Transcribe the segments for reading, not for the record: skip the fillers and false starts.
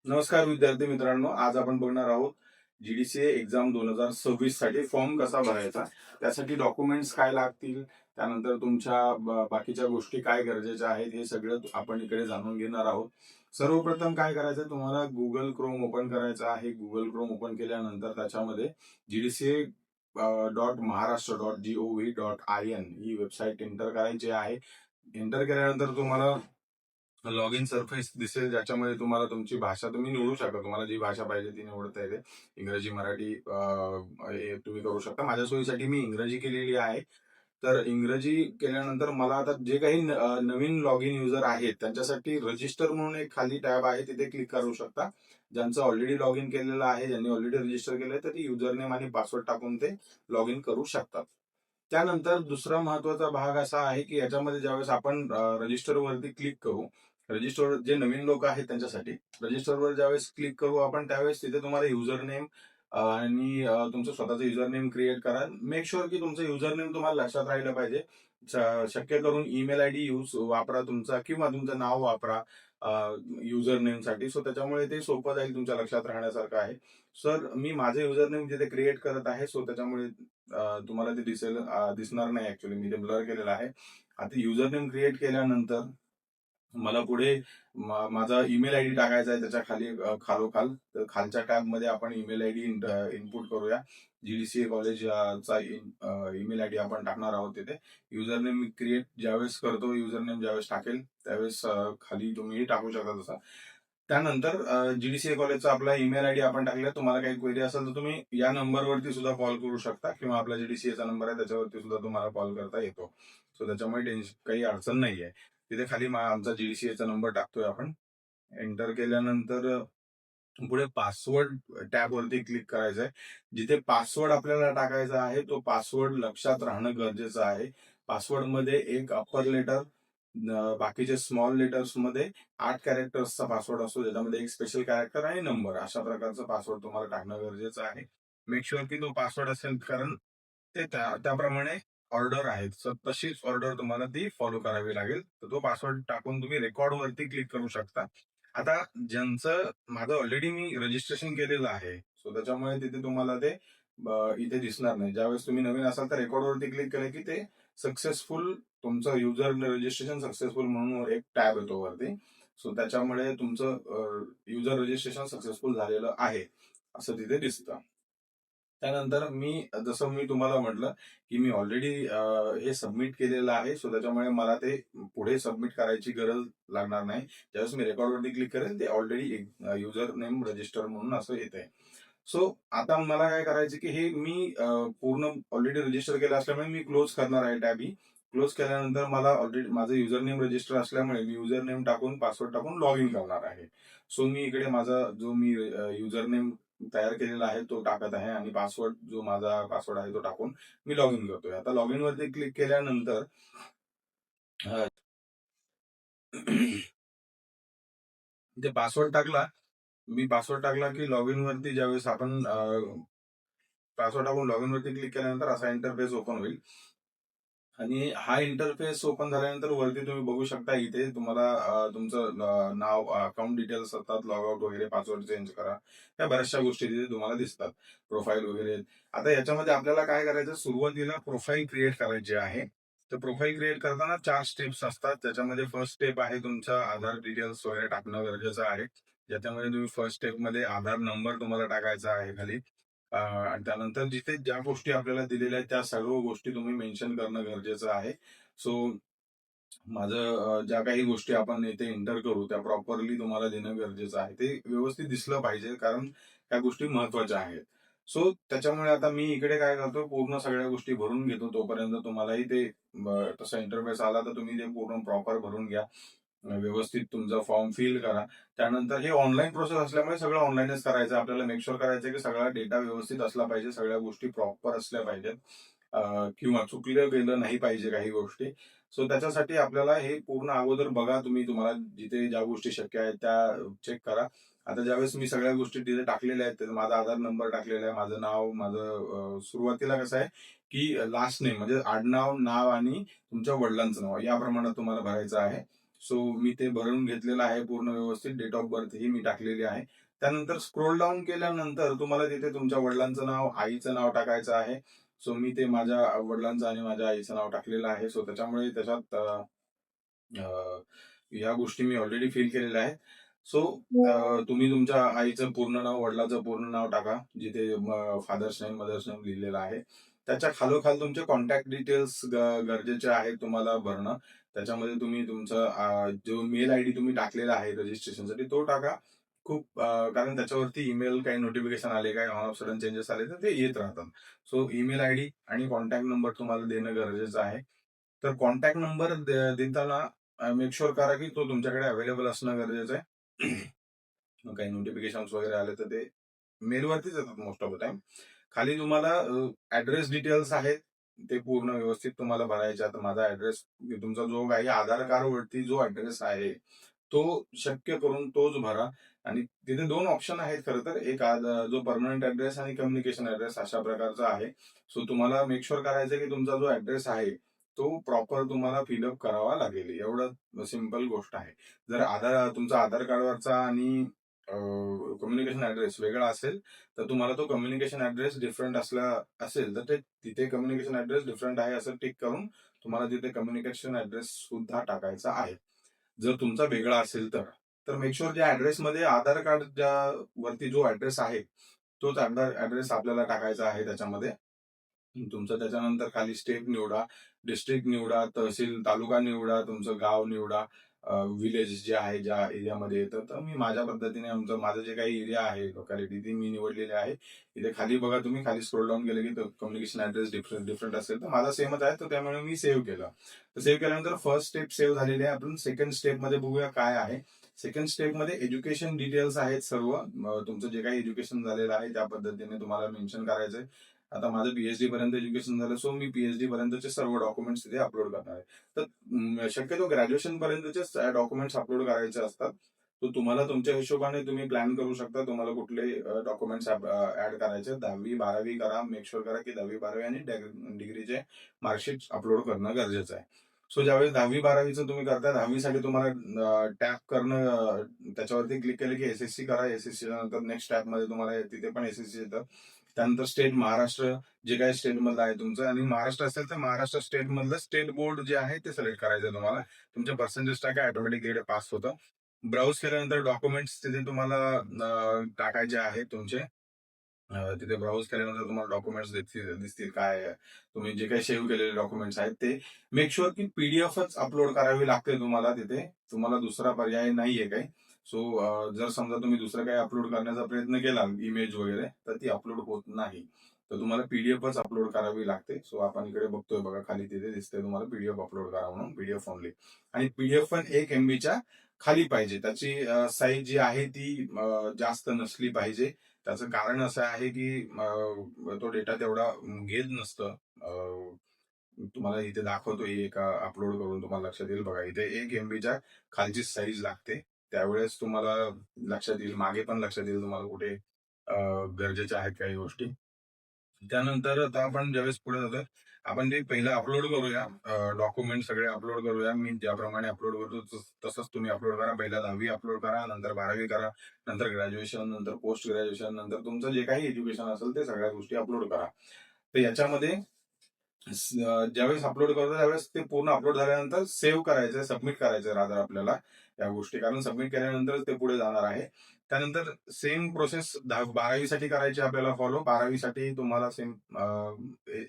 नमस्कार विद्यार्थी मित्रांनो, आज आपण बघणार आहोत जीडीसीए एक्झाम 2026 साठी फॉर्म कसा भरायचा, त्यासाठी डॉक्युमेंट्स काय लागतील, त्यानंतर तुमच्या बाकीच्या गोष्टी काय गरजेच्या आहेत हे सगळं आपण इकडे जाणून घेणार आहोत. सर्वप्रथम काय करायचं, तुम्हाला गुगल क्रोम ओपन करायचं आहे. गुगल क्रोम ओपन केल्यानंतर त्याच्यामध्ये gdca.maharashtra.gov.in ही वेबसाईट एंटर करायची आहे. एंटर केल्यानंतर तुम्हाला लॉग इन सरफेस दिसेल, ज्याच्यामध्ये तुम्हाला तुमची भाषा तुम्ही निवडू शकता. तुम्हाला जी भाषा पाहिजे ती निवडता येते. इंग्रजी, मराठी हे तुम्ही करू शकता. माझ्या सोयीसाठी मी इंग्रजी केलेली आहे. तर इंग्रजी केल्यानंतर मला आता जे काही नवीन लॉग इन युजर आहेत त्यांच्यासाठी रजिस्टर म्हणून एक खाली टॅब आहे, तिथे क्लिक करू शकता. ज्यांचं ऑलरेडी लॉग इन केलेलं आहे, ज्यांनी ऑलरेडी रजिस्टर केलंय, तर युजर नेम आणि पासवर्ड टाकून ते लॉग इन करू शकतात. त्यानंतर दुसरा महत्वाचा भाग असा आहे की याच्यामध्ये ज्यावेळेस आपण रजिस्टर वरती क्लिक करू, रजिस्टर जे नवीन लोक आहेत त्यांच्यासाठी रजिस्टरवर ज्यावेळेस क्लिक करू आपण, त्यावेळेस तिथे तुम्हाला युजर नेम आणि तुमचं स्वतःचं युजर नेम क्रिएट करा. मेक शुअर की तुमचं युजर नेम तुम्हाला लक्षात राहिलं पाहिजे. शक्य करून ईमेल आयडी वापरा तुमचा, किंवा तुमचं नाव वापरा युजर नेम साठी. सो त्याच्यामुळे ते सोपं जाईल, तुमच्या लक्षात राहण्यासारखं आहे. सर, मी माझं युजर नेम जिथे क्रिएट करत आहे, सो त्याच्यामुळे तुम्हाला ते दिसणार नाही. ऍक्च्युली मी ते ब्लर केलेलं आहे. आता युजर नेम क्रिएट केल्यानंतर मला पुढे माझा ईमेल आयडी टाकायचा आहे. त्याच्या खाली खालोखाल तर खालच्या टॅब मध्ये आपण ईमेल आयडी इनपुट करूया. जीडीसीए कॉलेजचा ईमेल आयडी आपण टाकणार आहोत तिथे. युजर नेम मी क्रिएट ज्यावेळेस करतो, युजर नेम ज्यावेळेस टाकेल त्यावेळेस खाली तुम्ही टाकू शकता तसा. त्यानंतर जीडीसीए कॉलेजचा आपला ईमेल आयडी आपण टाकला. तुम्हाला काही क्वेरी असेल तर तुम्ही या नंबरवरती सुद्धा कॉल करू शकता, किंवा आपला जीडीसीएचा नंबर आहे त्याच्यावरती सुद्धा तुम्हाला कॉल करता येतो. सो त्याच्यामुळे काही अडचण नाहीये. तिथे खाली आमचा जीडीसीएचा नंबर टाकतोय आपण. एंटर केल्यानंतर पुढे पासवर्ड टॅब वरती क्लिक करायचं आहे. जिथे पासवर्ड आपल्याला टाकायचा आहे तो पासवर्ड लक्षात राहणं गरजेचं आहे. पासवर्ड मध्ये एक अप्पर लेटर, बाकीचे स्मॉल लेटर्स मध्ये 8 कॅरेक्टर्सचा पासवर्ड असतो, ज्याच्यामध्ये एक स्पेशल कॅरेक्टर आणि नंबर, अशा प्रकारचा पासवर्ड तुम्हाला टाकणं गरजेचं आहे. मेक शुअर की तो पासवर्ड असेल, कारण ते त्याप्रमाणे ऑर्डर आहेत. तशीच ऑर्डर तुम्हाला ती फॉलो करावी लागेल. तर तो पासवर्ड टाकून तुम्ही रेकॉर्ड वरती क्लिक करू शकता. आता ज्यांचं माझं ऑलरेडी मी रजिस्ट्रेशन केलेलं आहे, सो त्याच्यामुळे तिथे तुम्हाला ते इथे दिसणार नाही. ज्यावेळेस तुम्ही नवीन असाल तर रेकॉर्ड वरती क्लिक केलं की ते सक्सेसफुल, तुमचं युजर रजिस्ट्रेशन सक्सेसफुल म्हणून एक टॅब येतो वरती. सो त्याच्यामुळे तुमचं युजर रजिस्ट्रेशन सक्सेसफुल झालेलं आहे असं तिथे दिसतं. त्यानंतर जसं मी तुम्हाला म्हटलं की मी ऑलरेडी हे सबमिट केलेलं आहे, सो त्याच्यामुळे मला ते पुढे सबमिट करायची गरज लागणार नाही. ज्यावेळेस मी रेकॉर्डवरती क्लिक करेल ते ऑलरेडी युजर नेम रजिस्टर म्हणून असं येत आहे. सो आता मला काय करायचं की हे मी पूर्ण ऑलरेडी रजिस्टर केलं असल्यामुळे मी क्लोज करणार आहे टॅब ही. क्लोज केल्यानंतर मला ऑलरेडी माझं युजर नेम रजिस्टर असल्यामुळे मी युजर नेम टाकून पासवर्ड टाकून लॉग इन करणार आहे. सो मी इकडे माझा जो मी युजर नेम तयार केलेला आहे तो टाकत आहे, आणि पासवर्ड जो माझा पासवर्ड आहे तो टाकून मी लॉग इन करतोय. आता लॉग इन वरती क्लिक केल्यानंतर ते पासवर्ड टाकला, मी पासवर्ड टाकला की लॉग इन वरती ज्यावेळेस आपण पासवर्ड टाकून लॉग इन वरती क्लिक केल्यानंतर असा इंटरफेस ओपन होईल. आणि हा इंटरफेस ओपन झाल्यानंतर वरती तुम्ही बघू शकता, इथे तुम्हाला तुमचं नाव, अकाउंट डिटेल्स असतात, लॉग आउट वगैरे, पासवर्ड चेंज करा, या बऱ्याचशा गोष्टी तिथे तुम्हाला दिसतात, प्रोफाईल वगैरे. आता याच्यामध्ये आपल्याला काय करायचं, सुरुवातीला प्रोफाईल क्रिएट करायची आहे. तर प्रोफाईल क्रिएट करताना 4 स्टेप्स असतात. त्याच्यामध्ये फर्स्ट स्टेप आहे तुमचा आधार डिटेल्स वगैरे टाकणं गरजेचं आहे. ज्याच्यामध्ये तुम्ही फर्स्ट स्टेप मध्ये आधार नंबर तुम्हाला टाकायचा आहे खाली. आणि त्यानंतर जिथे ज्या गोष्टी आपल्याला दिलेल्या आहेत त्या सर्व गोष्टी तुम्ही मेन्शन करणं गरजेचं आहे. सो माझं ज्या काही गोष्टी आपण इथे एंटर करू त्या प्रॉपरली तुम्हाला देणं गरजेचं आहे. ते व्यवस्थित दिसलं पाहिजे, कारण त्या गोष्टी महत्वाच्या आहेत. सो त्याच्यामुळे आता मी इकडे काय करतो, पूर्ण सगळ्या गोष्टी भरून घेतो. तोपर्यंत तुम्हालाही ते तसा इंटरफेस आला तर तुम्ही ते पूर्ण प्रॉपर भरून घ्या. व्यवस्थित तुमचा फॉर्म फिल करा. त्यानंतर हे ऑनलाईन प्रोसेस असल्यामुळे सगळं ऑनलाईनच करायचं. आपल्याला मेक शुअर करायचं की सगळा डेटा व्यवस्थित असला पाहिजे, सगळ्या गोष्टी प्रॉपर असल्या पाहिजेत, किंवा चुकलं गेलं नाही पाहिजे काही गोष्टी. सो त्याच्यासाठी आपल्याला हे पूर्ण अगोदर बघा, तुम्हाला जिथे ज्या गोष्टी शक्य आहेत त्या चेक करा. आता ज्यावेळेस मी सगळ्या गोष्टी तिथे टाकलेल्या आहेत, माझा आधार नंबर टाकलेला आहे, माझं नाव, माझं सुरुवातीला कसं आहे की लास्ट नेम म्हणजे आडनाव, नाव आणि तुमच्या वडिलांचं नाव याप्रमाणे तुम्हाला भरायचं आहे. सो मी ते भरून घेतलेलं आहे पूर्ण व्यवस्थित. डेट ऑफ बर्थ ही मी टाकलेली आहे. त्यानंतर स्क्रोल डाऊन केल्यानंतर तुम्हाला तिथे तुमच्या वडिलांचं नाव, आईचं नाव टाकायचं आहे. सो मी ते माझ्या वडिलांचं आणि माझ्या आईचं नाव टाकलेलं आहे. सो त्याच्यामुळे त्याच्यात या गोष्टी मी ऑलरेडी फिल केलेल्या आहेत. सो तुम्ही तुमच्या आईचं पूर्ण नाव, वडिलांचं पूर्ण नाव टाका, जिथे फादर्स नेम, मदर्स नेम लिहिलेलं आहे. त्याच्या खालोखाल तुमचे कॉन्टॅक्ट डिटेल्स गरजेचे आहेत तुम्हाला भरणं. त्याच्यामध्ये तुम्ही तुमचा जो मेल आयडी तुम्ही टाकलेला आहे रजिस्ट्रेशनसाठी तो टाका. खूप कारण त्याच्यावरती ईमेल काही नोटिफिकेशन आले, काही ऑन ऑफ सडन चेंजेस आले तर ते येत राहतात. सो ईमेल आयडी आणि कॉन्टॅक्ट नंबर तुम्हाला देणं गरजेचं आहे. तर कॉन्टॅक्ट नंबर देताना मेक शुअर करा की तो तुमच्याकडे अवेलेबल असणं गरजेचं आहे. मग काही नोटिफिकेशन वगैरे आले तर ते मेलवरतीच येतात मोस्ट ऑफ द टाइम. खाली तुम्हाला ऍड्रेस डिटेल्स आहेत ते पूर्ण व्यवस्थित तुम्हाला भरायचे. आता माझा ऍड्रेस, तुमचा जो काही आधार कार्ड वरती जो ऍड्रेस आहे तो शक्य करून तोच भरा. आणि तिथे 2 ऑप्शन आहेत खरं तर. एक जो परमनंट ऍड्रेस आणि कम्युनिकेशन ऍड्रेस अशा प्रकारचा आहे. सो तुम्हाला मेक शुअर करायचं की तुमचा जो ऍड्रेस आहे तो प्रॉपर तुम्हाला फिलअप करावा लागेल. एवढं सिंपल गोष्ट आहे. जर तुमचा आधार कार्डवरचा आणि कम्युनिकेशन ऍड्रेस वेगळा असेल तर तुम्हाला तो कम्युनिकेशन ऍड्रेस डिफरंट असेल तर ते तिथे कम्युनिकेशन ऍड्रेस डिफरंट आहे असं टिक करून तुम्हाला तिथे कम्युनिकेशन ऍड्रेस सुद्धा टाकायचा आहे. जर तुमचा वेगळा असेल तर मेक शुअर ज्या ऍड्रेसमध्ये आधार कार्डच्या वरती जो ऍड्रेस आहे तोच ऍड्रेस आपल्याला टाकायचा आहे त्याच्यामध्ये. तुमचं त्याच्यानंतर खाली स्टेट निवडा, डिस्ट्रिक्ट निवडा, तहसील, तालुका निवडा, तुमचं गाव निवडा, विलेज जे आहे ज्या एरियामध्ये येतं. तर मी माझ्या पद्धतीने माझं जे काही एरिया आहे, लोकॅलिटी ती मी निवडलेली आहे. इथे खाली बघा, तुम्ही खाली स्क्रोल डाऊन केलं की कम्युनिकेशन ऍड्रेस डिफरंट असेल तर माझा सेमच आहे, तर त्यामुळे मी सेव्ह केलं. तर सेव्ह केल्यानंतर फर्स्ट स्टेप सेव्ह झालेली आहे. आपण सेकंड स्टेप मध्ये बघूया काय आहे. सेकंड स्टेप मध्ये एज्युकेशन डिटेल्स आहेत सर्व. तुमचं जे काही एज्युकेशन झालेलं आहे त्या पद्धतीने तुम्हाला मेन्शन करायचंय. आता माझं पीएचडी पर्यंत एज्युकेशन झालं, सो मी पीएचडी पर्यंतचे सर्व डॉक्युमेंट्स तिथे अपलोड करणार आहे. तर शक्यतो ग्रॅज्युएशन पर्यंतचे डॉक्युमेंट्स अपलोड करायचे असतात. तो तुम्हाला तुमच्या हिशोबाने तुम्ही प्लॅन करू शकता. तुम्हाला कुठले डॉक्युमेंट्स ऍड करायचे. 10वी-12वी करा. मेक शुअर करा की 10वी-12वी आणि डिग्रीचे मार्कशीट अपलोड करणं गरजेचं आहे. सो ज्यावेळेस 10वी-12वीचं तुम्ही करता, 10वीसाठी तुम्हाला टॅप करणं, त्याच्यावरती क्लिक केलं की एसएससी करा. एसएससी नंतर नेक्स्ट टॅप मध्ये तुम्हाला तिथे पण एसएससी येतं. त्यानंतर स्टेट महाराष्ट्र, जे काही स्टेट मधलं आहे तुमचं, आणि महाराष्ट्र असेल तर महाराष्ट्र स्टेट मधलं स्टेट बोर्ड जे आहे ते सिलेक्ट करायचं तुम्हाला. तुमचे पर्सेंटेज टाका, ऑटोमॅटिक तिकडे पास होतं. ब्राउज केल्यानंतर डॉक्युमेंट्स तिथे तुम्हाला टाकायचे आहेत तुमचे. तिथे ब्राउज केल्यानंतर तुम्हाला डॉक्युमेंट्स दिसतील काय तुम्ही जे काही सेव्ह केलेले डॉक्युमेंट्स आहेत ते. मेक शुअर की पीडीएफच अपलोड करावी लागते तुम्हाला तिथे. तुम्हाला दुसरा पर्याय नाहीये काही. सो जर समजा तुम्ही दुसरं काही अपलोड करण्याचा प्रयत्न केला, इमेज वगैरे, तर ती अपलोड होत नाही. तर तुम्हाला पीडीएफच अपलोड करावी लागते. सो आपण इकडे बघतोय बघा, खाली तिथे दिसतंय तुम्हाला पीडीएफ अपलोड करा म्हणून, पीडीएफ ओनली. आणि पीडीएफ पण 1 MBच्या खाली पाहिजे. त्याची साईज जी आहे ती जास्त नसली पाहिजे. त्याचं कारण असं आहे की तो डेटा तेवढा घेत नसतं. तुम्हाला इथे दाखवतो एक अपलोड करून तुम्हाला लक्षात येईल बघा. इथे 1 MBच्या खालची साईज लागते. त्यावेळेस तुम्हाला लक्षात येईल, मागे पण लक्षात येईल तुम्हाला कुठे गरजेच्या आहेत काही गोष्टी. त्यानंतर आता आपण ज्यावेळेस पुढे जातोय, आपण ते पहिलं अपलोड करूया. डॉक्युमेंट सगळे अपलोड करूया. मी ज्याप्रमाणे अपलोड करतो तसंच तुम्ही अपलोड करा. पहिला 10वी अपलोड करा, नंतर 12वी करा, नंतर ग्रॅज्युएशन, नंतर पोस्ट ग्रॅज्युएशन, नंतर तुमचं जे काही एज्युकेशन असेल ते सगळ्या गोष्टी अपलोड करा. तर याच्यामध्ये ज्यावेळेस अपलोड करतो त्यावेळेस ते पूर्ण अपलोड झाल्यानंतर सेव्ह करायचं, सबमिट करायचं रादर आपल्याला या गोष्टी, कारण सबमिट केल्यानंतर ते पुढे जाणार आहे. त्यानंतर सेम प्रोसेस 12वी साठी करायची आपल्याला फॉलो. 12वी साठी तुम्हाला सेम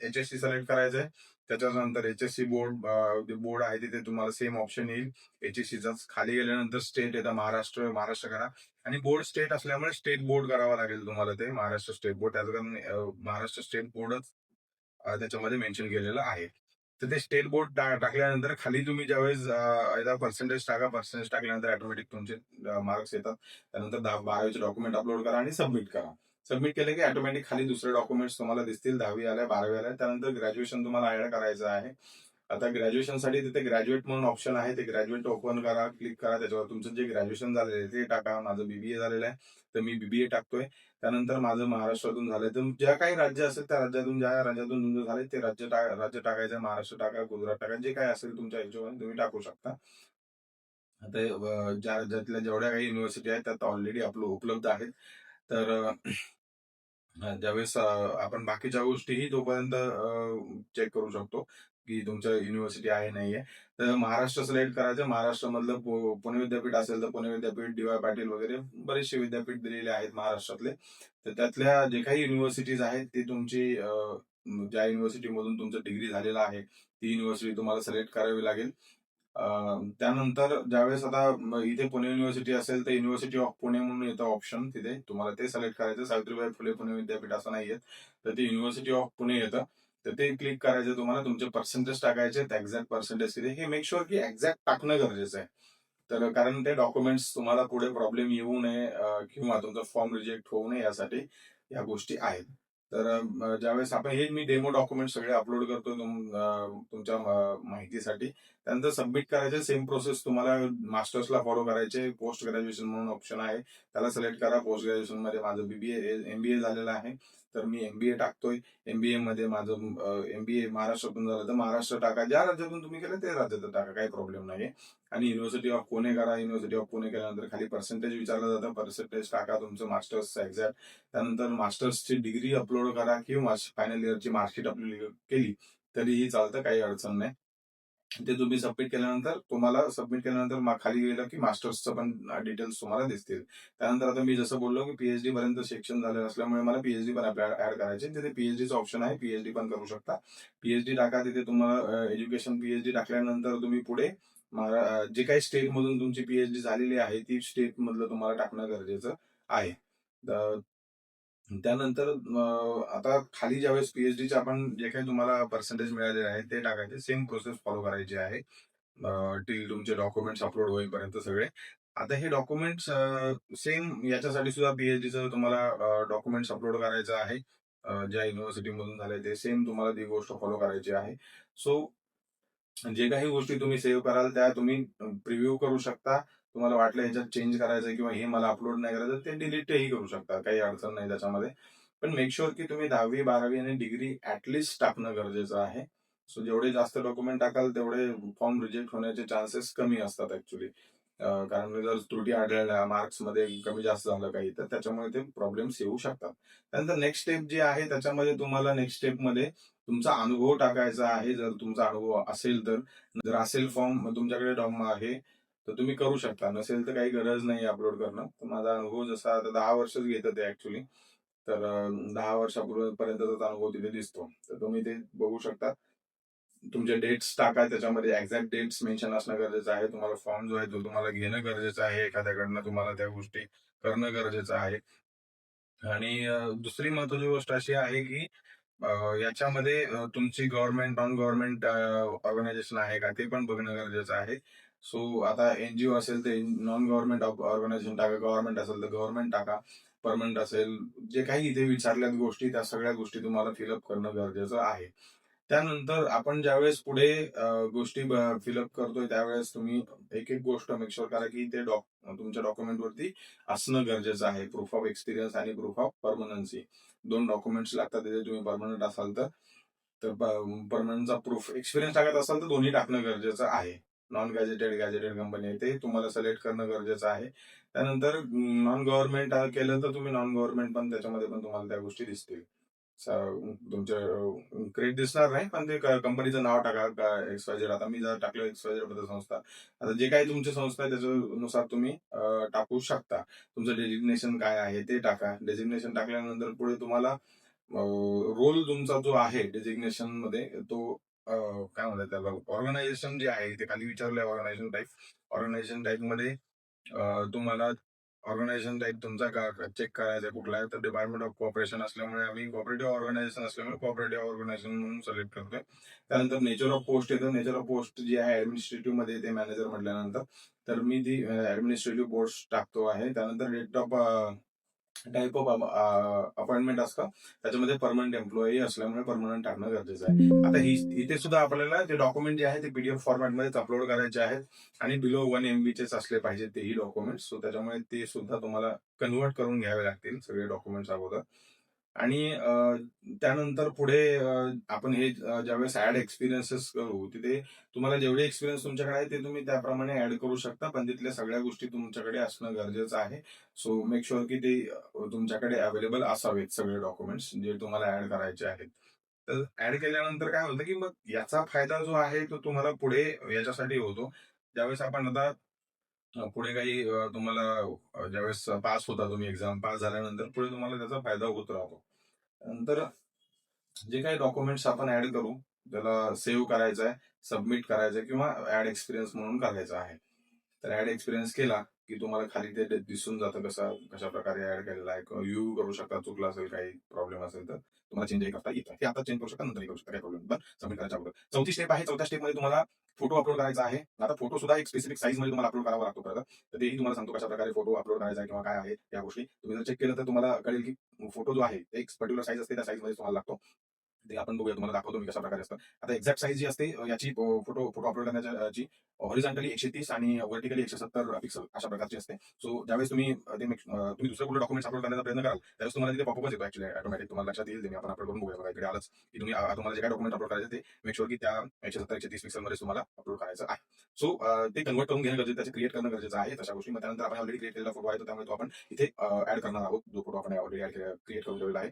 HSC सिलेक्ट करायचंय. त्याच्यानंतर HSC बोर्ड आहे तिथे तुम्हाला सेम ऑप्शन येईल HSCचाच. खाली गेल्यानंतर स्टेट येतं, महाराष्ट्र करा. आणि बोर्ड स्टेट असल्यामुळे स्टेट बोर्ड करावा लागेल तुम्हाला, ते महाराष्ट्र स्टेट बोर्ड. त्याचं कारण महाराष्ट्र स्टेट बोर्डच त्याच्यामध्ये मेन्शन केलेलं आहे. तर ते स्टेट बोर्ड टाकल्यानंतर खाली तुम्ही ज्यावेळेस पर्सेंटेज टाका. पर्सेंटेज टाकल्यानंतर ऑटोमॅटिक तुमचे मार्क्स येतात. त्यानंतर 10-12वीचे डॉक्युमेंट अपलोड करा आणि सबमिट करा. सबमिट केलं की ऑटोमॅटिक खाली दुसरे डॉक्युमेंट्स तुम्हाला दिसतील. 10वी आल्या, 12वी आल्या. त्यानंतर ग्रॅज्युएशन तुम्हाला ऍड करायचं आहे. आता ग्रॅज्युएशनसाठी तिथे ग्रॅज्युएट म्हणून ऑप्शन आहे. ते ग्रॅज्युएट ओपन करा, क्लिक करा. त्याच्यावर तुमचं जे ग्रॅज्युएशन झालेलं आहे ते टाका. माझं BBA झालेलं आहे तर मी BBA टाकतोय. त्यानंतर माझं महाराष्ट्रातून झालंय तर ज्या काही राज्य असेल त्या राज्यातून, ज्या राज्यातून तुमचं झालंय ते राज्य टाकायचं. महाराष्ट्र टाका, गुजरात टाका, जे काय असेल तुमच्या हिशोबाने तुम्ही टाकू शकता. आता ज्यातल्या जेवढ्या काही युनिव्हर्सिटी आहेत त्यात ऑलरेडी उपलब्ध आहेत. तर ज्यावेळेस आपण बाकीच्या गोष्टीही तोपर्यंत चेक करू शकतो की तुमचं युनिव्हर्सिटी आहे नाहीये. तर महाराष्ट्र सिलेक्ट करायचं. महाराष्ट्रामधलं पुणे विद्यापीठ असेल तर पुणे विद्यापीठ, डी.वाय पाटील वगैरे बरेचसे विद्यापीठ दिलेले आहेत महाराष्ट्रातले. तर त्यातल्या जे काही युनिव्हर्सिटीज आहेत ती तुमची ज्या युनिव्हर्सिटीमधून तुमचं डिग्री झालेला आहे ती युनिव्हर्सिटी तुम्हाला सिलेक्ट करावी लागेल. त्यानंतर ज्यावेळेस आता इथे पुणे युनिव्हर्सिटी असेल तर युनिव्हर्सिटी ऑफ पुणे म्हणून येतं ऑप्शन, तिथे तुम्हाला ते सिलेक्ट करायचं. सावित्रीबाई फुले पुणे विद्यापीठ असं नाहीये, तर ते युनिव्हर्सिटी ऑफ पुणे येतं. तर ते क्लिक करायचं तुम्हाला. तुमचे पर्सेंटेज टाकायचे, एक्झॅक्ट पर्सेंटेज किती हे मेक शुअर की एक्झॅक्ट टाकणं गरजेचं आहे. तर कारण ते डॉक्युमेंट्स तुम्हाला पुढे प्रॉब्लेम येऊ नये किंवा तुमचा फॉर्म रिजेक्ट होऊ नये यासाठी या गोष्टी आहेत. तर ज्यावेळेस आपण हे मी डेमो डॉक्युमेंट सगळे अपलोड करतो तुमच्या माहितीसाठी. त्यानंतर सबमिट करायचे. सेम प्रोसेस तुम्हाला मास्टर्सला फॉलो करायचे. पोस्ट ग्रॅज्युएशन म्हणून ऑप्शन आहे, त्याला सिलेक्ट करा. पोस्ट ग्रॅज्युएशन मध्ये माझं एमबीए झालेलं आहे, तर मी एमबीए टाकतोय. एमबीए मध्ये माझं एमबीए महाराष्ट्रातून झालं तर महाराष्ट्र टाका. ज्या राज्यातून तुम्ही केलं ते राज्यात टाका, काही प्रॉब्लेम नाही. आणि युनिव्हर्सिटी ऑफ पुणे करा. युनिव्हर्सिटी ऑफ पुणे केल्यानंतर खाली पर्सेंटेज विचारलं जातं. पर्सेंटेज टाका तुमचं मास्टर्सचं एक्झॅक्ट. त्यानंतर मास्टर्सची डिग्री अपलोड करा किंवा फायनल इयरची मार्कशीट अपलोड केली तरीही चालतं, काही अडचण नाही. ते तुम्ही सबमिट केल्यानंतर खाली गेलं की मास्टर्सचं पण डिटेल्स तुम्हाला दिसतील. त्यानंतर आता मी जसं बोललो की पीएचडी पर्यंत शिक्षण झालेलं असल्यामुळे मला पीएचडी पण ऍड करायचे. तिथे पीएचडीचं ऑप्शन आहे, पीएचडी पण करू शकता. पीएचडी टाका. तिथे तुम्हाला एज्युकेशन पीएचडी टाकल्यानंतर तुम्ही पुढे जे काही स्टेट मधून तुमची पीएचडी झालेली आहे ती स्टेट मधलं तुम्हाला टाकणं गरजेचं आहे. त्यानंतर आता खाली ज्यावेळेस पीएचडीचे आपण जे काही तुम्हाला पर्सेंटेज मिळालेले आहे ते टाकायचे. सेम प्रोसेस फॉलो करायची आहे टिल तुमचे डॉक्युमेंट्स अपलोड होईपर्यंत सगळे. आता हे डॉक्युमेंट्स सेम याच्यासाठी सुद्धा पीएचडीचं तुम्हाला डॉक्युमेंट्स अपलोड करायचं आहे. ज्या युनिव्हर्सिटी मधून झाले ते सेम तुम्हाला ती गोष्ट फॉलो करायची आहे. सो जे काही गोष्टी तुम्ही सेव्ह कराल त्या तुम्ही प्रिव्ह्यू करू शकता. तुम्हाला वाटलं ह्याच्यात चेंज करायचं किंवा हे मला अपलोड नाही करायचं ते डिलीटही करू शकता, काही अडचण नाही त्याच्यामध्ये. पण मेक शुअर की तुम्ही 10वी 12वी आणि डिग्री ऍटलिस्ट टाकणं गरजेचं आहे. सो जेवढे जास्त डॉक्युमेंट टाकाल तेवढे फॉर्म रिजेक्ट होण्याचे चान्सेस कमी असतात ऍक्च्युली. कारण जर त्रुटी आढळल्या मार्क्समध्ये कमी जास्त झालं काही तर त्याच्यामुळे ते प्रॉब्लेम्स येऊ शकतात. त्यानंतर नेक्स्ट स्टेप जे आहे त्याच्यामध्ये तुम्हाला नेक्स्ट स्टेपमध्ये तुमचा अनुभव टाकायचा आहे. जर तुमचा अनुभव असेल तर. जर असेल फॉर्म तुमच्याकडे डॉम आहे तर तुम्ही करू शकता. नसेल तर काही गरज नाही अपलोड करणं. तर माझा अनुभव जसा आता 10 वर्षच घेतं ते ऍक्च्युली. तर 10 वर्षापूर्वीपर्यंतचा अनुभव तिथे दिसतो. तर तुम्ही ते बघू शकता. तुमचे डेट्स टाका. त्याच्यामध्ये एक्झॅक्ट डेट्स मेन्शन असणं गरजेचं आहे. तुम्हाला फॉर्म जो आहे तो तुम्हाला घेणं गरजेचं आहे. एखाद्याकडनं तुम्हाला त्या गोष्टी करणं गरजेचं आहे. आणि दुसरी महत्वाची गोष्ट अशी आहे की अ, याच्यामध्ये तुमची गव्हर्नमेंट नॉन गव्हर्नमेंट ऑर्गनायझेशन आहे का ते पण बघणं गरजेचं आहे. सो आता एनजीओ असेल तर नॉन गव्हर्नमेंट ऑर्गनायझेशन टाका. गव्हर्नमेंट असेल तर गव्हर्नमेंट टाका. परमनंट असेल. जे काही इथे विचारल्यात गोष्टी त्या सगळ्या गोष्टी तुम्हाला फिलअप करणं गरजेचं आहे. त्यानंतर आपण ज्यावेळेस पुढे गोष्टी फिलअप करतोय त्यावेळेस तुम्ही एक एक गोष्ट मेक शुअर करा की ते तुमच्या डॉक्युमेंट वरती असणं गरजेचं आहे. प्रूफ ऑफ एक्सपिरियन्स आणि प्रूफ ऑफ परमनन्सी 2 डॉक्युमेंट्स लागतात. तिथे तुम्ही परमनंट असाल तर परमनंटचा प्रूफ, एक्सपिरियन्स टाकत असाल तर दोन्ही टाकणं गरजेचं आहे. नॉन गॅजेटेड कंपनी आहे ते तुम्हाला सिलेक्ट करणं गरजेचं आहे. त्यानंतर नॉन गव्हर्नमेंट केलं तर तुम्ही नॉन गव्हर्नमेंट पण त्याच्यामध्ये पण तुम्हाला त्या गोष्टी दिसतील. तुमचे क्रेडिट दिसणार नाही पण ते कंपनीचं नाव टाका एक्सवायझेड. आता मी जर टाकलं एक्सवायझेड पतसंस्था. आता जे काही तुमची संस्था आहे त्याच्यानुसार तुम्ही टाकू शकता. तुमचं डेजिग्नेशन काय आहे ते टाका. डेजिग्नेशन टाकल्यानंतर पुढे तुम्हाला रोल तुमचा जो आहे डेजिग्नेशन मध्ये तो काय म्हणतात त्याला, ऑर्गनायझेशन जे आहे ते खाली विचारलंय. ऑर्गनायझेशन टाईप मध्ये तुम्हाला ऑर्गनायझेशन टाईप तुमचा चेक करायचा कुठला आहे तर डिपार्टमेंट ऑफ कोऑपरेशन असल्यामुळे आम्ही कॉपरेटिव्ह ऑर्गनायझेशन असल्यामुळे कॉपरेटिव्ह ऑर्गनायझेशन म्हणून सिलेक्ट करतोय. त्यानंतर नेचर ऑफ पोस्ट येतं. नेचर ऑफ पोस्ट जी आहे ऍडमिनिस्ट्रेटिव्ह मध्ये ते मॅनेजर म्हटल्यानंतर तर मी ती ऍडमिनिस्ट्रेटिव्ह पोस्ट टाकतो आहे. त्यानंतर date of type of appointment असतं. त्याच्यामध्ये परमनंट एम्प्लॉई असल्यामुळे परमनंट टाकणं गरजेचं आहे. आता इथे सुद्धा आपल्याला ते डॉक्युमेंट जे आहे ते पीडीएफ फॉर्मॅटमध्येच अपलोड करायचे आहेत आणि बिलो 1 MB चेच असले पाहिजे तेही डॉक्युमेंट्स. सो त्याच्यामुळे ते सुद्धा तुम्हाला कन्वर्ट करून घ्यावे लागतील सगळे डॉक्युमेंट्स अगोदर. आणि त्यानंतर पुढे आपण हे ज्यावेळेस ऍड एक्सपिरियन्सेस करू, तिथे तुम्हाला जेवढे एक्सपिरियन्स तुमच्याकडे आहे ते तुम्ही त्याप्रमाणे ऍड करू शकता, पण तिथल्या सगळ्या गोष्टी तुमच्याकडे असणं गरजेचं आहे. सो मेक शुअर की ते तुमच्याकडे अवेलेबल असावेत सगळे डॉक्युमेंट्स जे तुम्हाला ऍड करायचे आहेत. तर ऍड केल्यानंतर काय होतं, की मग याचा फायदा जो आहे तो तुम्हाला पुढे याच्यासाठी होतो. ज्यावेळेस आपण आता पुढे काही तुम्हाला ज्यावेळेस पास होता तुम्ही, एक्झाम पास झाल्यानंतर पुढे तुम्हाला त्याचा फायदा होत राहतो. नंतर जे काही डॉक्युमेंट्स आपण ऍड करू, त्याला सेव्ह करायचं आहे, सबमिट करायचं आहे किंवा ऍड एक्सपिरियन्स म्हणून करायचं आहे. तर ऍड एक्सपिरियन्स केला की तुम्हाला खाली ते दिसून जातं कशा प्रकारे ऍड केलेला आहे. व्ह्यू करू शकता, चुकला असेल काही प्रॉब्लेम असेल तर तुम्हाला चेंजही करता येतं. ते आता चेंज करू शकता, नंतरही करू शकता, काही प्रॉब्लेम पण सबमिट करायच्या अगोदर. चौथी स्टेप आहे. चौथ्या स्टेपमध्ये तुम्हाला फोटो अपलोड करायचा आहे. आता फोटो सुद्धा एक स्पेसिफिक साईज मध्ये तुम्हाला अपलोड करावा लागतो बरं. तर तेही तुम्हाला सांगतो कशा प्रकारे फोटो अपलोड करायचा आहे किंवा काय आहे या गोष्टी. तुम्ही जर चेक केलं तर तुम्हाला कळेल की फोटो जो आहे एक पर्टिक्युलर साईज असते, त्या साईज मध्ये तुम्हाला लागतो. ते आपण बघूया, तुम्हाला दाखवतो मी कशा प्रकारे असतं. आता एक्झॅक्ट साईज जी असते याची फोटो फोटो अपलोड करण्याची हॉरिझॉन्टली 130 आणि व्हर्टिकली 170 पिक्सल अशा प्रकारची असते. सो ज्यावेळेस तुम्ही तुम्ही दुसरं कुठलं डॉक्युमेंट्स अपलोड करण्याचा प्रयत्न कराल, त्यावेळेस तुम्हाला तिथे पॉपअपच येतो ऍक्च्युअली ऑटोमॅटिक. तुम्हाला लक्षात येईल, ते मी आपण अपलोड करून बघूया. बघा इकडे आलंच की तुम्ही तुम्हाला जे काही डॉक्युमेंट अपलोड करायचे ते मेक शुअर की त्या 170 130 पिक्सल मध्ये तुम्हाला अपलोड करायचं आहे. सो ते कन्वर्ट करून घेणं गरजेचं, त्याचे क्रिएट करणं गरजेचं आहे तशा गोष्टी. मग त्यानंतर आपण ऑलरेडी क्रिएट केलेला फोटो आहे, तर त्यामुळे तो आपण इथे ऍड करणार आहोत, जो फोटो आपण ऑलरेडी क्रिएट करून ठेवलेला आहे.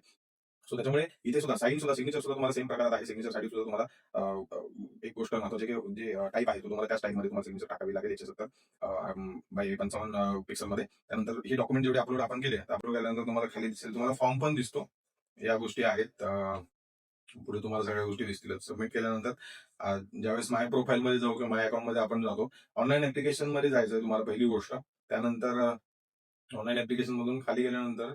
सो त्याच्यामुळे इथे सुद्धा साईन सुद्धा सिग्नेचर सुद्धा तुम्हाला सेम प्रकारात आहे. सिग्नेचर साठी सुद्धा तुम्हाला एक गोष्ट महत्वाची, की जे टाईप आहे तो तुम्हाला त्याच टाईपमध्ये तुम्हाला सिग्नेचर टाकावी लागेल 170 बाय 55 पिक्सलमध्ये. त्यानंतर हे डॉक्युमेंट जेवढे अपलोड आपण केले, अपलोड केल्यानंतर तुम्हाला खाली दिसेल, तुम्हाला फॉर्म पण दिसतो. या गोष्टी आहेत. पुढे तुम्हाला सगळ्या गोष्टी दिसतील. सबमिट केल्यानंतर ज्यावेळेस माय प्रोफाईल मध्ये जाऊ किंवा माय अकाउंट मध्ये आपण जातो, ऑनलाईन ऍप्लिकेशन मध्ये जायचं तुम्हाला पहिली गोष्ट. त्यानंतर ऑनलाईन ऍप्लिकेशन मधून खाली गेल्यानंतर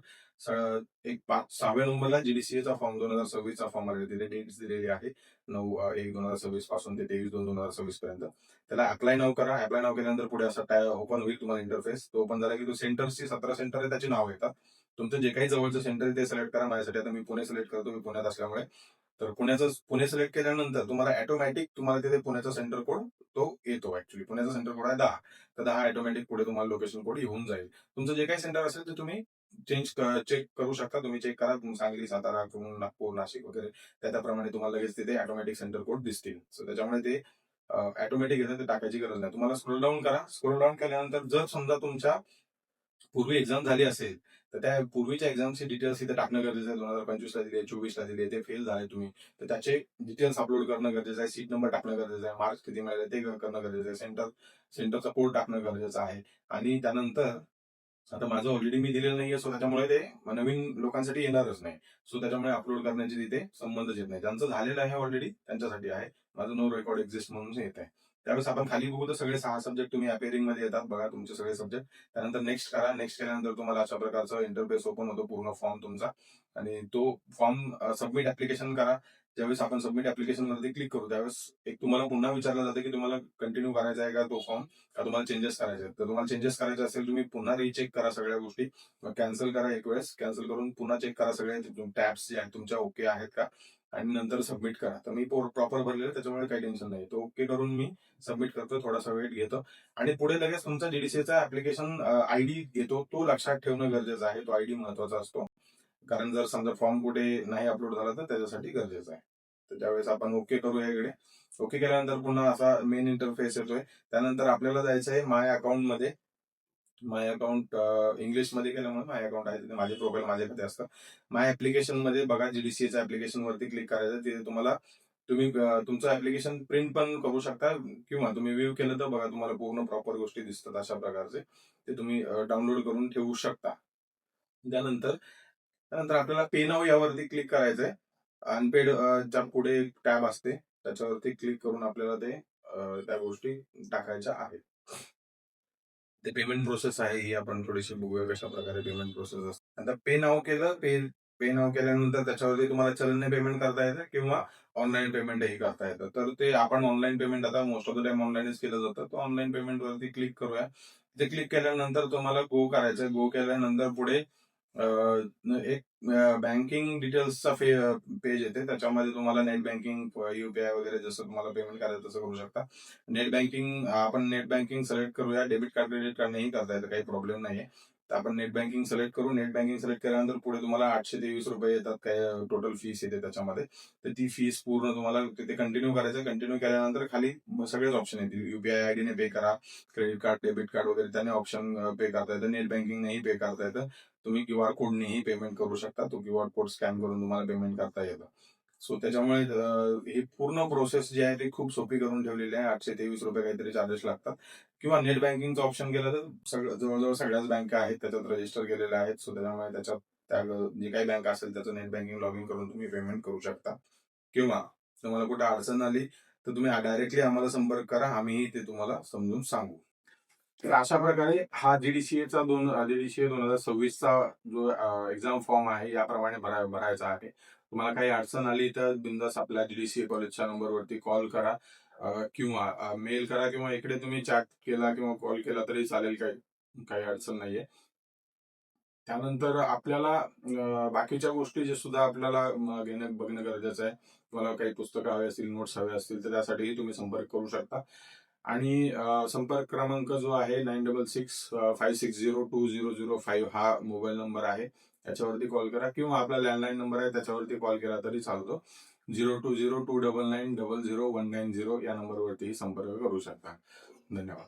एक 6व्या नंबरला जीडीसीएचा फॉर्म 2026 चा फॉर्म आलेला, तिथे डेट्स दिलेली आहे 9/1/2026 पासून ते 23/2/2026 पर्यंत. त्याला अप्लाय नाव करा. अप्लाय नाव केल्यानंतर पुढे असा ओपन होईल तुम्हाला इंटरफेस. तो ओपन झाला की तो सेंटर्सची 17 सेंटर आहे, त्याची नाव येतात. तुमचं जे काही जवळचं सेंटर आहे ते सिलेक्ट करा. माझ्यासाठी आता मी पुणे सिलेक्ट करतो, मी पुण्यात असल्यामुळे. तर पुणे सिलेक्ट केल्यानंतर तुम्हाला ऑटोमॅटिक तुम्हाला तिथे पुण्याचा सेंटर कोड तो येतो. ऍक्च्युली पुण्याचा सेंटर कोड आहे 10. तर 10 ऑटोमॅटिक पुढे तुम्हाला लोकेशन कोड येऊन जाईल. तुमचं जे काही सेंटर असेल ते तुम्ही चेक करू शकता. तुम्ही चेक करा, सांगली, सातारा, नागपूर, नाशिक वगैरे त्याप्रमाणे तुम्हाला लगेच तिथे ऑटोमॅटिक सेंटर कोड दिसतील. सो त्याच्यामुळे ते ऑटोमॅटिक येतं, ते टाकायची गरज नाही. तुम्हाला स्क्रोल डाऊन करा. स्क्रोल डाऊन केल्यानंतर जर समजा तुमच्या पूर्वी एक्झाम झाली असेल, तर त्या पूर्वीच्या एक्झामचे डिटेल्स इथे टाकणं गरजेचं आहे. 2025 ला दिले, 24 ला दिले, ते फेल झाले तुम्ही, तर त्याचे डिटेल्स अपलोड करणं गरजेचं आहे. सीट नंबर टाकणं गरजेचं आहे. मार्क्स किती मिळाले ते करणं गरजेचं आहे. सेंटरचा कोड टाकणं गरजेचं आहे. आणि त्यानंतर आता माझं ऑलरेडी मी दिलेलं नाहीये, सो त्याच्यामुळे ते नवीन लोकांसाठी येणारच नाही. सो त्याच्यामुळे अपलोड करण्याची तिथे संबंधच येत नाही. ज्यांचं झालेलं आहे ऑलरेडी त्यांच्यासाठी आहे. माझं नो रेकॉर्ड एक्झिस्ट म्हणून येत आहे. त्यावेळेस आपण खाली बघू तर सगळे 6 सब्जेक्ट तुम्ही अपेअरिंग मध्ये येतात बघा, तुमचे सगळे सब्जेक्ट. त्यानंतर नेक्स्ट करा. नेक्स्ट केल्यानंतर तुम्हाला अशा प्रकारचा इंटरफेस ओपन होतो, पूर्ण फॉर्म तुमचा. आणि तो फॉर्म सबमिट ऍप्लिकेशन करा. ज्यावेळेस आपण सबमिट ऍप्लिकेशन वरती क्लिक करू, त्यावेळेस एक तुम्हाला पुन्हा विचारलं जातं की तुम्हाला कंटिन्यू करायचा आहे का तो फॉर्म, का तुम्हाला चेंजेस करायचे आहेत. तर तुम्हाला चेंजेस करायचे असेल, तुम्ही पुन्हा रिचेक करा सगळ्या गोष्टी. कॅन्सल करा एक वेळेस, कॅन्सल करून पुन्हा चेक करा सगळे टॅब्स जे आहेत तुमच्या ओके आहेत का, आणि नंतर सबमिट करा. तर मी प्रॉपर भरलेलं, त्याच्यामुळे काही टेन्शन नाही. तो ओके करून मी सबमिट करतो, थोडासा वेट घेतो. आणि पुढे लगेच तुमचा जीडीसीचा ऍप्लिकेशन आयडी येतो, तो लक्षात ठेवणं गरजेचं आहे. तो आयडी महत्वाचा असतो, कारण जर समजा फॉर्म कुठे नाही अपलोड झाला तर त्याच्यासाठी गरजेचं आहे. तर त्यावेळेस आपण ओके करूया इकडे. ओके केल्यानंतर पुन्हा असा मेन इंटरफेस येतोय. त्यानंतर आपल्याला जायचं आहे माय अकाउंट मध्ये. माय अकाउंट इंग्लिशमध्ये केल्यामुळे माय अकाउंट आहे, तिथे माझे प्रोफाईल माझ्याकडे असतं. माय ऍप्लिकेशन मध्ये बघा, जीडीसीएच्या ऍप्लिकेशन वरती क्लिक करायचं. तिथे तुम्ही तुमचं ऍप्लिकेशन प्रिंट पण करू शकता, किंवा तुम्ही व्ह्यू केलं तर बघा तुम्हाला पूर्ण प्रॉपर गोष्टी दिसतात अशा प्रकारचे. ते तुम्ही डाउनलोड करून ठेवू शकता. त्यानंतर त्यानंतर आपल्याला पे नाऊ यावरती क्लिक करायचंय. अनपेड च्या पुढे टॅब असते, त्याच्यावरती क्लिक करून आपल्याला त्या गोष्टी टाकायच्या आहेत. ते पेमेंट प्रोसेस आहे ही आपण थोडीशी बघूया कशा प्रकारे पेमेंट प्रोसेस असते. आता पे नाव केलं, पे नाव केल्यानंतर त्याच्यावरती तुम्हाला चलनने पेमेंट करता येतं किंवा ऑनलाईन पेमेंटही करता येतं. तर ते आपण ऑनलाईन पेमेंट आता मोस्ट ऑफ द टाइम ऑनलाईनच केलं जातं. तर ऑनलाईन पेमेंट वरती क्लिक करूया. ते क्लिक केल्यानंतर तुम्हाला गो करायचं. गो केल्यानंतर पुढे एक बँकिंग डिटेल्सचा पेज येते. त्याच्यामध्ये तुम्हाला नेट बँकिंग, युपीआय वगैरे जसं तुम्हाला पेमेंट करायचं तसं करू शकता. नेट बँकिंग आपण नेट बँकिंग सिलेक्ट करूया. डेबिट कार्ड, क्रेडिट कार्डनेही करता येतं, काही प्रॉब्लेम नाहीये. तर आपण नेट बँकिंग सिलेक्ट करू. नेट बँकिंग सिलेक्ट केल्यानंतर पुढे तुम्हाला ₹823 येतात, काय टोटल फीस येते त्याच्यामध्ये. तर ती फीस पूर्ण तुम्हाला तिथे कंटिन्यू करायचं. कंटिन्यू केल्यानंतर खाली सगळेच ऑप्शन येतील. युपीआय आयडीने पे करा, क्रेडिट कार्ड, डेबिट कार्ड वगैरे त्याने ऑप्शन पे करता येतं. नेट बँकिंगनेही पे करता येतं. तुम्ही क्यूआर कोडनेही पेमेंट करू शकता. तो क्यूआर कोड स्कॅन करून तुम्हाला पेमेंट करता येतं. सो त्याच्यामुळे ही पूर्ण प्रोसेस जी आहे ती खूप सोपी करून ठेवलेली आहे. ₹823 काहीतरी चार्जेस लागतात. किंवा नेट बँकिंगचं ऑप्शन केलं तर जवळजवळ सगळ्याच बँका आहेत त्याच्यात रजिस्टर केलेल्या आहेत. सो त्याच्यामुळे त्याच्यात त्या जी काही बँक असेल त्याचं नेट बँकिंग लॉग इन करून तुम्ही पेमेंट करू शकता. किंवा तुम्हाला कुठे अडचण आली तर तुम्ही डायरेक्टली आम्हाला संपर्क करा. आम्हीही ते तुम्हाला समजून सांगू. तर अशा प्रकारे हा जीडीसीएचा 2026चा जो एक्झाम फॉर्म आहे याप्रमाणे भरायचा आहे. तुम्हाला काही अडचण आली तर बिंदास आपल्या जीडीसीए कॉलेजच्या नंबरवरती कॉल करा, किंवा मेल करा, किंवा इकडे तुम्ही चॅट केला किंवा कॉल केला तरी चालेल. काही काही अडचण नाहीये. त्यानंतर आपल्याला बाकीच्या गोष्टी जे सुद्धा आपल्याला बघणं गरजेचं आहे. तुम्हाला काही पुस्तकं हवे असतील, नोट्स हवे असतील तर त्यासाठीही तुम्ही संपर्क करू शकता. आणि संपर्क क्रमांक जो आहे 9665602005 हा मोबाईल नंबर आहे. त्याच्यावरती कॉल करा, किंवा आपला लँडलाईन नंबर आहे त्याच्यावरती कॉल केला तरी चालतो. 020299000190 या नंबरवरतीही संपर्क करू शकता. धन्यवाद.